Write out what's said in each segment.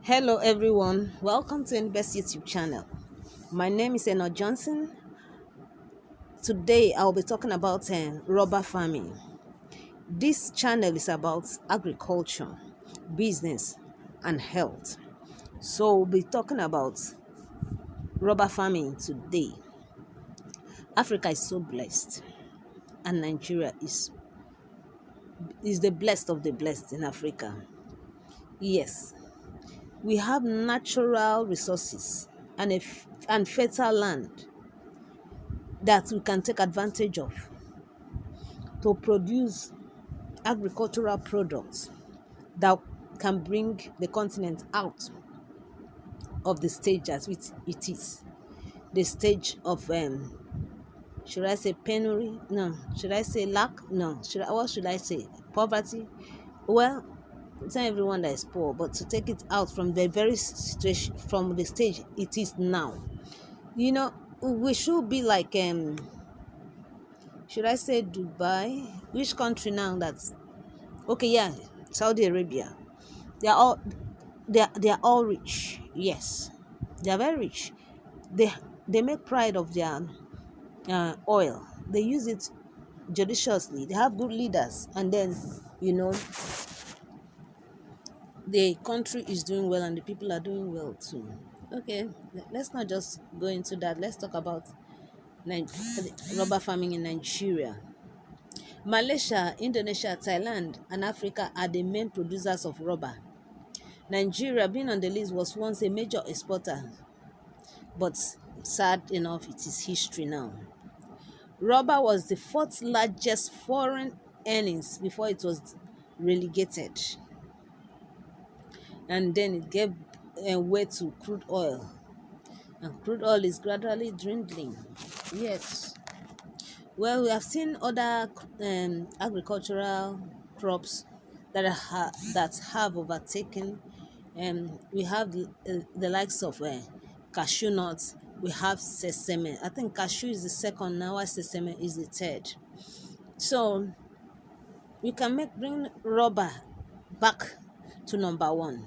Hello everyone, welcome to Invest YouTube channel. My name is Eno Johnson. Today I'll be talking about rubber farming. This channel is about agriculture, business, and health. So we'll be talking about rubber farming today. Africa is so blessed, and Nigeria is the blessed of the blessed in Africa. Yes, we have natural resources and fertile land that we can take advantage of to produce agricultural products that can bring the continent out of the stage as it is. The stage of should I say penury? No. Should I say lack? No. What should I say? Poverty? Well, it's not everyone that is poor, but to take it out from the very situation, from the stage it is now. You know, we should be like should I say Dubai? Which country now that's okay, yeah, Saudi Arabia. They are all they are all rich. Yes, they are very rich. They they make pride of their oil. They use it judiciously. They have good leaders, and then you know the country is doing well, and the people are doing well too. Okay, let's not just go into that. Let's talk about rubber farming in Nigeria. Malaysia, Indonesia, Thailand, and Africa are the main producers of rubber. Nigeria, being on the list, was once a major exporter, but sad enough, it is history now. Rubber was the fourth largest foreign earnings before it was relegated, and then it gave way to crude oil, and crude oil is gradually dwindling. Yes. Well, we have seen other agricultural crops that have overtaken. We have the likes of cashew nuts. We have sesame. I think cashew is the second now, while sesame is the third. So we can bring rubber back to number one.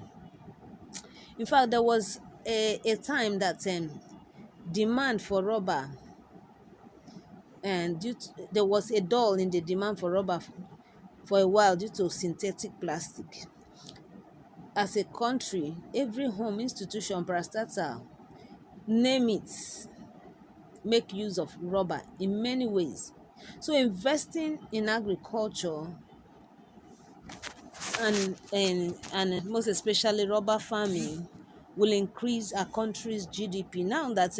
In fact, there was a time that demand for rubber, and there was a dull in the demand for rubber for a while due to synthetic plastic. As a country, every home, institution, parastatal, name it, make use of rubber in many ways. So investing in agriculture and most especially rubber farming will increase our country's GDP. Now that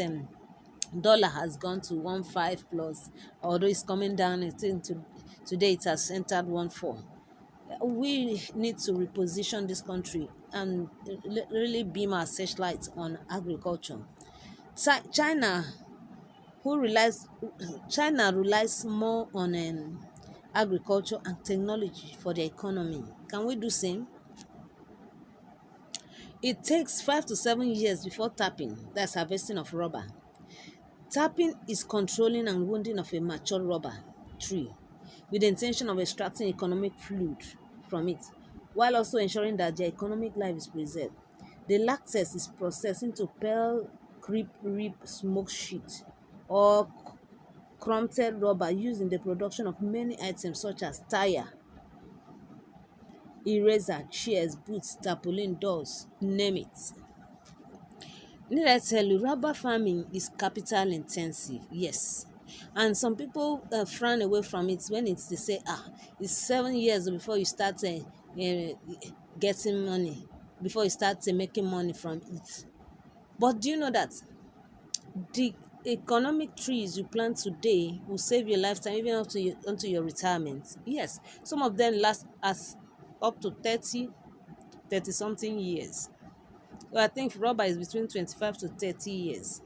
dollar has gone to 1.5 plus, although it's coming down, I think today it has entered 1.4. We need to reposition this country and really beam our searchlights on agriculture. China, who relies China relies more on agriculture and technology for their economy. Can we do same? It takes 5 to 7 years before tapping, that's harvesting of rubber. Tapping is controlling and wounding of a mature rubber tree with the intention of extracting economic fluid from it, while also ensuring that their economic life is preserved. The latex is processed into pale, creep, rib, smoke sheet, or crumpled rubber used in the production of many items such as tire, eraser, chairs, boots, tarpaulin, doors, name it. Need I tell you, rubber farming is capital intensive, yes. And some people frown away from it when they say, it's 7 years before you start getting money, before you start making money from it. But do you know that the economic trees you plant today will save your lifetime, even up to unto your retirement? Yes, some of them last as up to 30 something years. So I think rubber is between 25 to 30 years.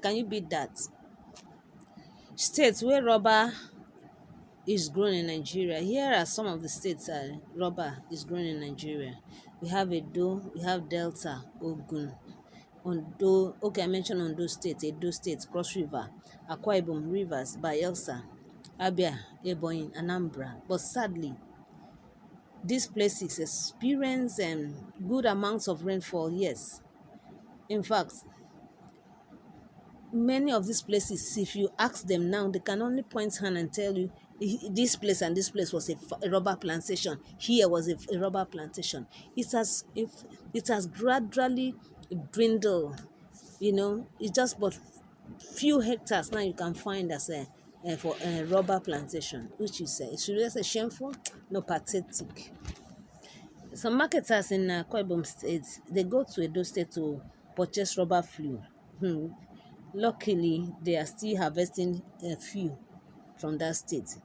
Can you beat that? States where rubber is grown in Nigeria. Here are some of the states rubber is grown in Nigeria. We have Edo, we have Delta, Ogun, Ondo. Okay, I mentioned Ondo State, Edo State, Cross River, Akwa Ibom, Rivers, Bayelsa, Abia, Ebonyi, Anambra. But sadly, These places experience good amounts of rainfall, yes. In fact, many of these places, if you ask them now, they can only point hand and tell you, this place and this place was a rubber plantation, here was a rubber plantation. It has gradually dwindled, it's just but few hectares now you can find as for a rubber plantation, which is should I say shameful? No, pathetic. Some marketers in Akwa Ibom State, they go to Edo State to purchase rubber fuel. Luckily, they are still harvesting a few from that state.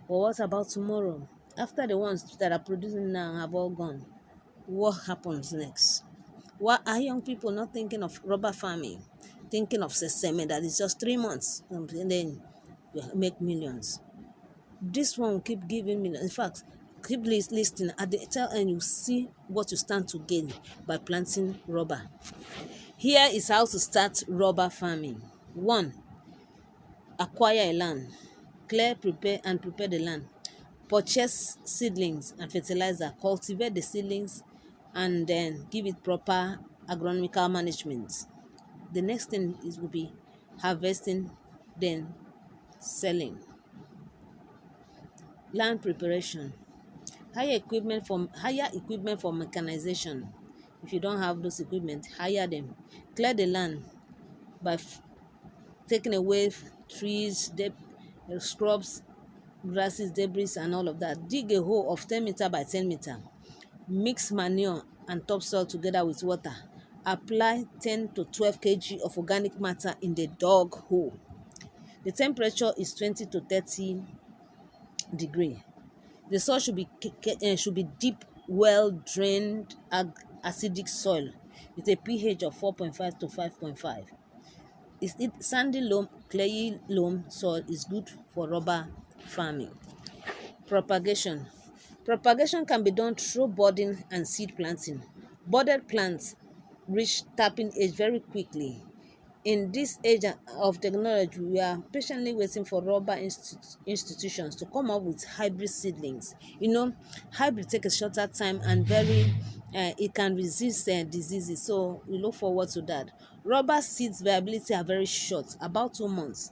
But what about tomorrow? After the ones that are producing now have all gone, what happens next? Why are young people not thinking of rubber farming, thinking of sesame that is just 3 months and then you make millions? This one will keep giving millions. In fact, keep listening. At the tail end, you see what you stand to gain by planting rubber. Here is how to start rubber farming. 1. Acquire a land. Prepare the land. Purchase seedlings and fertilizer. Cultivate the seedlings and then give it proper agronomical management. The next thing will be harvesting, then selling. Land preparation. Hire equipment for mechanization. If you don't have those equipment, hire them. Clear the land by taking away trees, scrubs, grasses, debris and all of that. Dig a hole of 10 meter by 10 meter. Mix manure and topsoil together with water. Apply 10 to 12 kg of organic matter in the dug hole. The temperature is 20 to 30 degree. The soil should be deep, well drained, acidic soil with a pH of 4.5 to 5.5. Sandy loam, clayey loam soil is good for rubber farming. Propagation. Propagation can be done through budding and seed planting. Budded plants reach tapping age very quickly. In this age of technology, we are patiently waiting for rubber institutions to come up with hybrid seedlings. Hybrid take a shorter time and it can resist diseases. So we look forward to that. Rubber seeds viability are very short, about 2 months,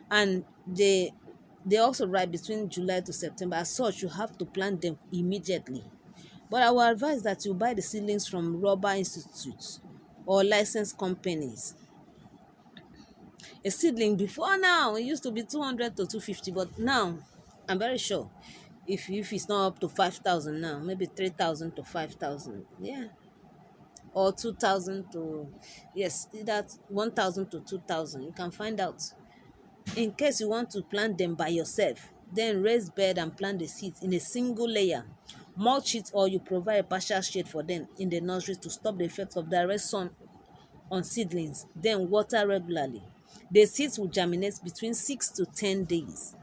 and they also ripe between July to September. As such, you have to plant them immediately. But I will advise that you buy the seedlings from rubber institutes or licensed companies. A seedling before now, it used to be 200 to 250, but now I'm very sure if it's not up to 5,000 now, maybe 3,000 to 5,000, yeah, or 2,000 to, yes, that's 1,000 to 2,000. You can find out. In case you want to plant them by yourself, then raise bed and plant the seeds in a single layer. Mulch it, or you provide a partial shade for them in the nursery to stop the effects of direct sun on seedlings. Then water regularly. The seeds will germinate between 6 to 10 days.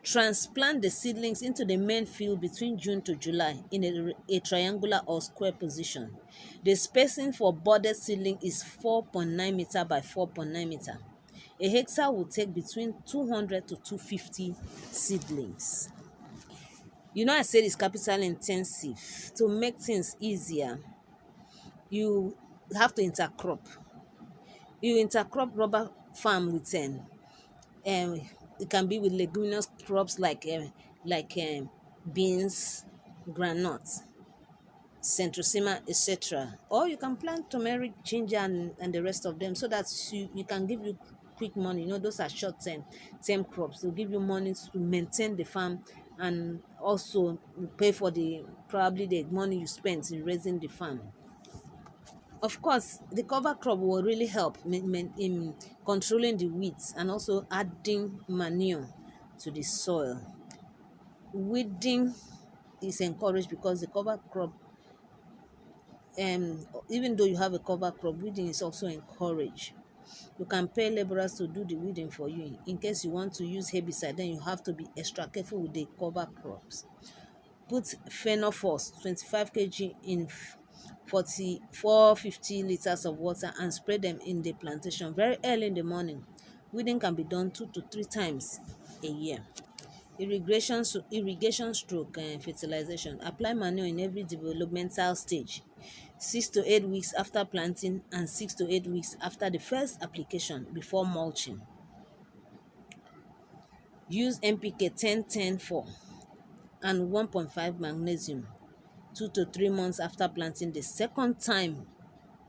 Transplant the seedlings into the main field between June to July in a triangular or square position. The spacing for budded seedling is 4.9 meter by 4.9 meter. A hectare will take between 200 to 250 seedlings. I said it's capital intensive. To make things easier, you have to intercrop. You intercrop rubber farm with it can be with leguminous crops like beans, groundnuts, centrosema, etc. Or you can plant turmeric, ginger and the rest of them, so that you can give you quick money. Those are short term crops. They'll give you money to maintain the farm and also pay for the money you spent in raising the farm. Of course, the cover crop will really help in controlling the weeds and also adding manure to the soil. Weeding is encouraged because the cover crop, even though you have a cover crop, weeding is also encouraged. You can pay laborers to do the weeding for you. In case you want to use herbicide, then you have to be extra careful with the cover crops. Put Phenophos 25 kg in 50 liters of water and spread them in the plantation very early in the morning. Weeding can be done 2 to 3 times a year. irrigation stroke fertilization. Apply manure in every developmental stage, 6 to 8 weeks after planting and 6 to 8 weeks after the first application before mulching. Use NPK 10-10-4 and 1.5 magnesium 2 to 3 months after planting. The second time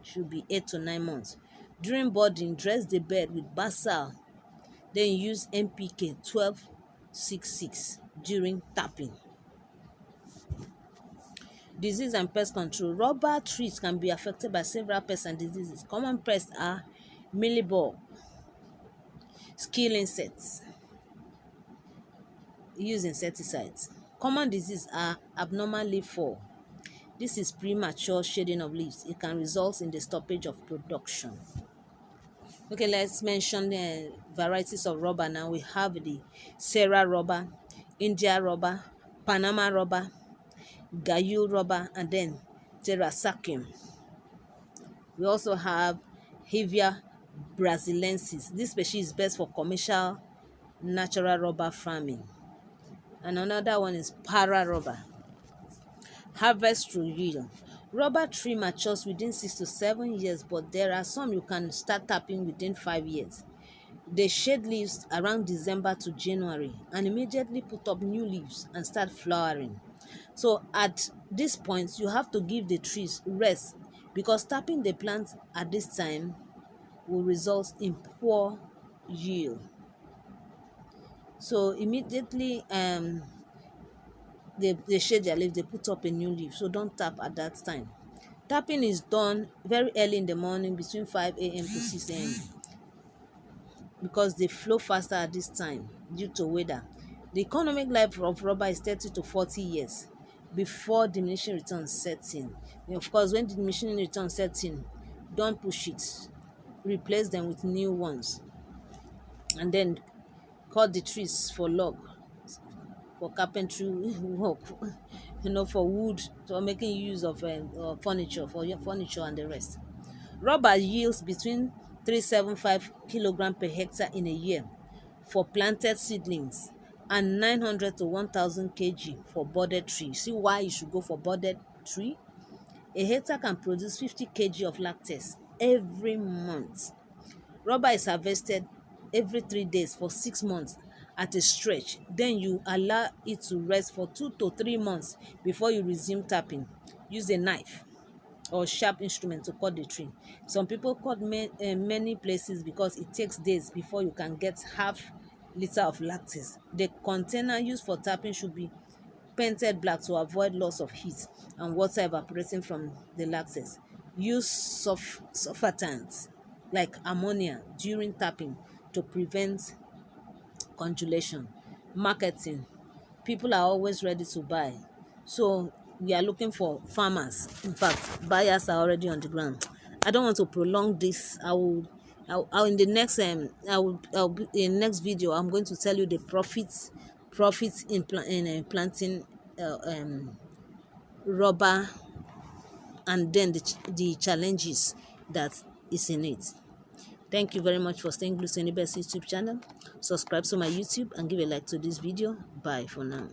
should be 8 to 9 months. During budding, dress the bed with basil. Then use NPK 12-6-6 during tapping. Disease and pest control. Rubber trees can be affected by several pests and diseases. Common pests are mealybug, skill insects. Use insecticides. Common diseases are abnormal leaf fall. This is premature shading of leaves. It can result in the stoppage of production. Okay, let's mention the varieties of rubber now. We have the Serra rubber, India rubber, Panama rubber, Gayu rubber, and then Terrasacium. We also have Hevia brasilensis. This species is best for commercial natural rubber farming. And another one is Para rubber. Harvest through yield. Rubber tree matures within 6 to 7 years, but there are some you can start tapping within 5 years. They shed leaves around December to January and immediately put up new leaves and start flowering. So at this point, you have to give the trees rest, because tapping the plants at this time will result in poor yield. So immediately they shed their leaves, they put up a new leaf, so don't tap at that time. Tapping is done very early in the morning between 5 a.m. to 6 a.m. because they flow faster at this time due to weather. The economic life of rubber is 30 to 40 years before diminishing returns sets in. Of course, when diminishing returns sets in, don't push it. Replace them with new ones. And then cut the trees for log, for carpentry work, for wood, for making use of furniture, for your furniture and the rest. Rubber yields between 375 kilogram per hectare in a year for planted seedlings and 900 to 1000 kg for budded tree. See why you should go for budded tree? A hectare can produce 50 kg of lactase every month. Rubber is harvested every 3 days for 6 months at a stretch. Then you allow it to rest for 2 to 3 months before you resume tapping. Use a knife or sharp instrument to cut the tree. Some people cut many places because it takes days before you can get half liter of lactase. The container used for tapping should be painted black to avoid loss of heat and water evaporating from the lactase. Use surfactants like ammonia during tapping to prevent congelation. Marketing. People are always ready to buy, so we are looking for farmers. In fact, buyers are already on the ground. I don't want to prolong this. I'll in the next in next video I'm going to tell you the profits in planting rubber, and then the challenges that is in it. Thank you very much for staying glued to Anybest YouTube channel. Subscribe to my YouTube and give a like to this video. Bye for now.